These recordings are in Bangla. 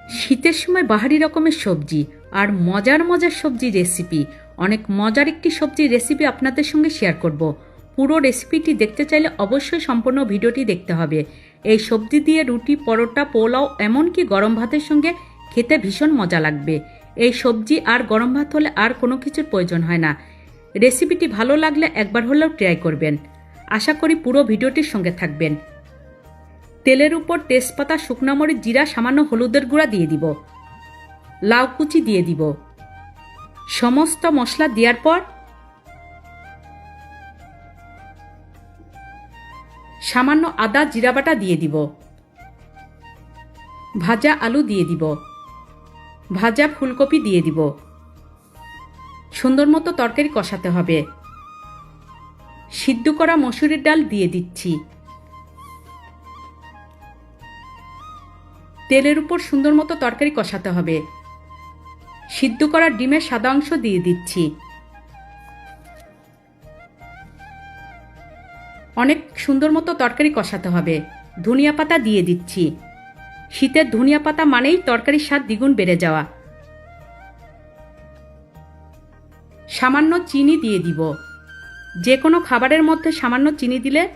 শীতের সময় বাহারি রকমের সবজি আর মজার মজার সবজি রেসিপি, অনেক মজার একটি সবজির রেসিপি আপনাদের সঙ্গে শেয়ার করব। পুরো রেসিপিটি দেখতে চাইলে অবশ্যই সম্পূর্ণ ভিডিওটি দেখতে হবে। এই সবজি দিয়ে রুটি, পরোটা, পোলাও, এমনকি গরম ভাতের সঙ্গে খেতে ভীষণ মজা লাগবে। এই সবজি আর গরম ভাত হলে আর কোনো কিছুর প্রয়োজন হয় না। রেসিপিটি ভালো লাগলে একবার হলেও ট্রাই করবেন। আশা করি পুরো ভিডিওটির সঙ্গে থাকবেন। তেলের উপর তেজপাতা, শুকনো মরিচ, জিরা, সামান্য হলুদের গুঁড়া দিয়ে দিব। লাউ কুচি দিয়ে দিব। সমস্ত মশলা দেওয়ার পর সামান্য আদা জিরা বাটা দিয়ে দিব। ভাজা আলু দিয়ে দিব। ভাজা ফুলকপি দিয়ে দিব। সুন্দর মতো তরকারি কষাতে হবে। সিদ্ধ করা মসুরির ডাল দিয়ে দিচ্ছি। তেলের উপর সুন্দর মতো তরকারি কষাতে হবে। সিদ্ধ করা ডিমের সাদা অংশ দিয়ে দিচ্ছি। অনেক সুন্দর মতো তরকারি কষাতে হবে। ধনিয়া পাতা দিয়ে দিচ্ছি। শীতের ধনিয়া পাতা মানেই তরকারির স্বাদ দ্বিগুণ বেড়ে যাওয়া। সামান্য চিনি দিয়ে দিব। যে কোনো খাবারের মধ্যে সামান্য চিনি দিলে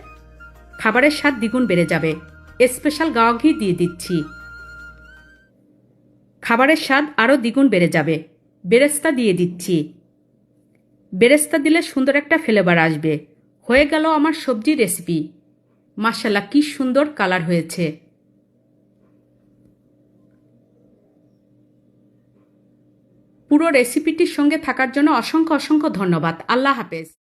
খাবারের স্বাদ দ্বিগুণ বেড়ে যাবে। স্পেশাল গাওয়া ঘি দিয়ে দিচ্ছি। খাবারের স্বাদ আরও দ্বিগুণ বেড়ে যাবে। বেরেস্তা দিয়ে দিচ্ছি। বেরেস্তা দিলে সুন্দর একটা ফ্লেভার আসবে। হয়ে গেল আমার সবজি রেসিপি। মাশাআল্লাহ, কি সুন্দর কালার হয়েছে। পুরো রেসিপিটির সঙ্গে থাকার জন্য অসংখ্য অসংখ্য ধন্যবাদ। আল্লাহ হাফেজ।